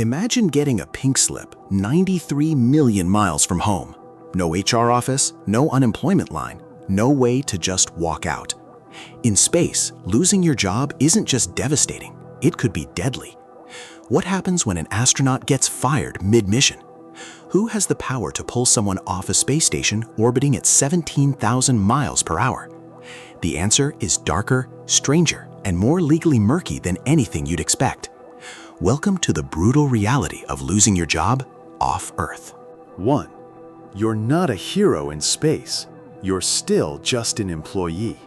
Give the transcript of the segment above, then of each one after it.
Imagine getting a pink slip 93 million miles from home. No HR office, no unemployment line, no way to just walk out. In space, losing your job isn't just devastating, it could be deadly. What happens when an astronaut gets fired mid-mission? Who has the power to pull someone off a space station orbiting at 17,000 miles per hour? The answer is darker, stranger, and more legally murky than anything you'd expect. Welcome to the brutal reality of losing your job off Earth. 1. You're not a hero in space. You're still just an employee.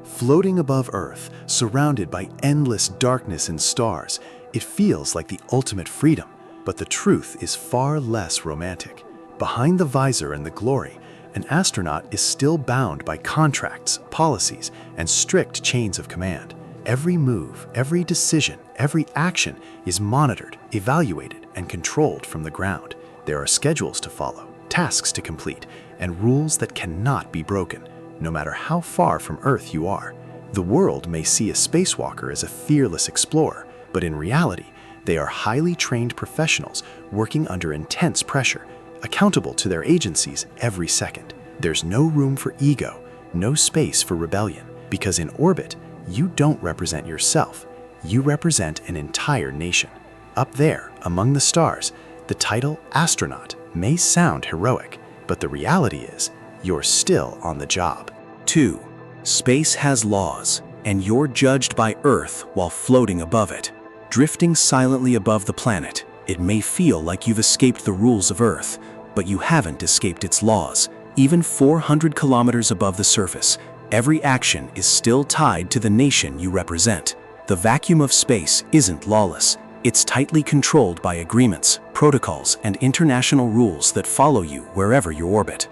Floating above Earth, surrounded by endless darkness and stars, it feels like the ultimate freedom, but the truth is far less romantic. Behind the visor and the glory, an astronaut is still bound by contracts, policies, and strict chains of command. Every move, every decision, every action is monitored, evaluated, and controlled from the ground. There are schedules to follow, tasks to complete, and rules that cannot be broken, no matter how far from Earth you are. The world may see a spacewalker as a fearless explorer, but in reality, they are highly trained professionals working under intense pressure, accountable to their agencies every second. There's no room for ego, no space for rebellion, because in orbit, you don't represent yourself, you represent an entire nation. Up there, among the stars, the title astronaut may sound heroic, but the reality is, you're still on the job. 2. Space has laws, and you're judged by Earth while floating above it. Drifting silently above the planet, it may feel like you've escaped the rules of Earth, but you haven't escaped its laws. Even 400 kilometers above the surface, every action is still tied to the nation you represent. The vacuum of space isn't lawless. It's tightly controlled by agreements, protocols, and international rules that follow you wherever you orbit.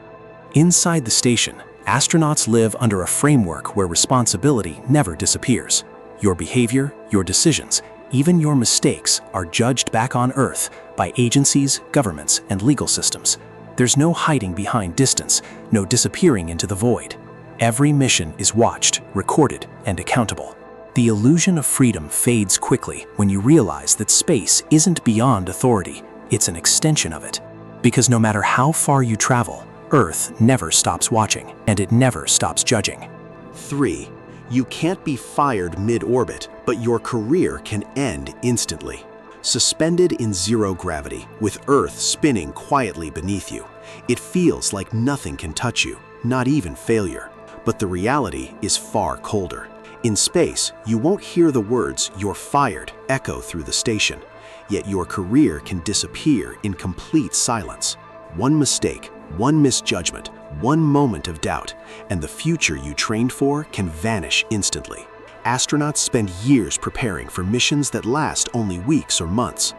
Inside the station, astronauts live under a framework where responsibility never disappears. Your behavior, your decisions, even your mistakes are judged back on Earth by agencies, governments, and legal systems. There's no hiding behind distance, no disappearing into the void. Every mission is watched, recorded, and accountable. The illusion of freedom fades quickly when you realize that space isn't beyond authority, it's an extension of it. Because no matter how far you travel, Earth never stops watching, and it never stops judging. 3. You can't be fired mid-orbit, but your career can end instantly. Suspended in zero gravity, with Earth spinning quietly beneath you, it feels like nothing can touch you, not even failure. But the reality is far colder. In space, you won't hear the words "you're fired" echo through the station, yet your career can disappear in complete silence. One mistake, one misjudgment, one moment of doubt, and the future you trained for can vanish instantly. Astronauts spend years preparing for missions that last only weeks or months.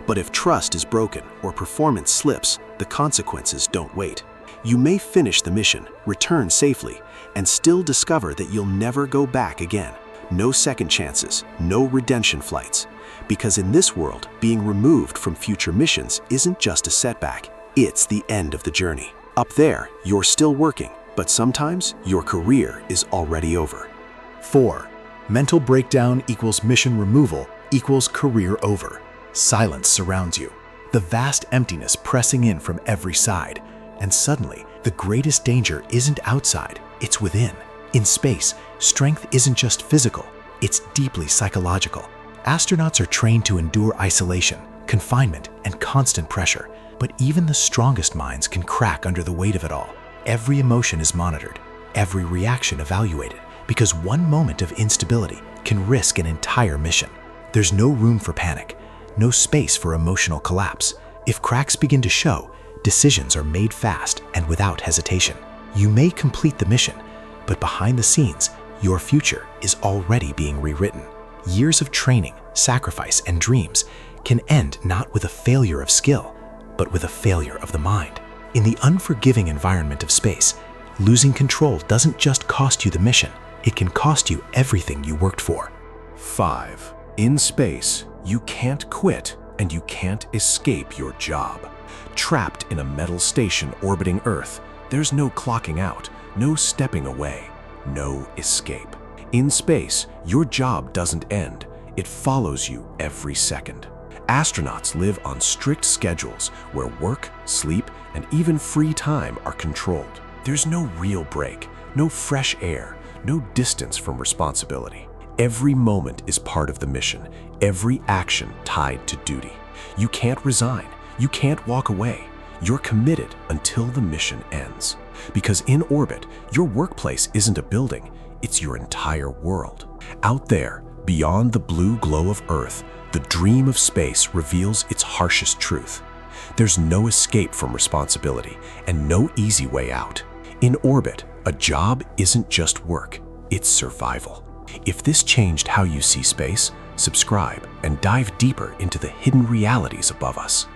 But if trust is broken or performance slips, the consequences don't wait. You may finish the mission, return safely, and still discover that you'll never go back again. No second chances, no redemption flights. Because in this world, being removed from future missions isn't just a setback, it's the end of the journey. Up there, you're still working, but sometimes your career is already over. 4. Mental breakdown equals mission removal equals career over. Silence surrounds you, the vast emptiness pressing in from every side. And suddenly, the greatest danger isn't outside, it's within. In space, strength isn't just physical, it's deeply psychological. Astronauts are trained to endure isolation, confinement, and constant pressure, but even the strongest minds can crack under the weight of it all. Every emotion is monitored, every reaction evaluated, because one moment of instability can risk an entire mission. There's no room for panic, no space for emotional collapse. If cracks begin to show, decisions are made fast and without hesitation. You may complete the mission, but behind the scenes, your future is already being rewritten. Years of training, sacrifice, and dreams can end not with a failure of skill, but with a failure of the mind. In the unforgiving environment of space, losing control doesn't just cost you the mission, it can cost you everything you worked for. 5. In space, you can't quit and you can't escape your job. Trapped in a metal station orbiting Earth, there's no clocking out, no stepping away, no escape. In space, your job doesn't end, it follows you every second. Astronauts live on strict schedules where work, sleep, and even free time are controlled. There's no real break, no fresh air, no distance from responsibility. Every moment is part of the mission, every action tied to duty. You can't resign, you can't walk away. You're committed until the mission ends. Because in orbit, your workplace isn't a building, it's your entire world. Out there, beyond the blue glow of Earth, the dream of space reveals its harshest truth. There's no escape from responsibility and no easy way out. In orbit, a job isn't just work, it's survival. If this changed how you see space, subscribe and dive deeper into the hidden realities above us.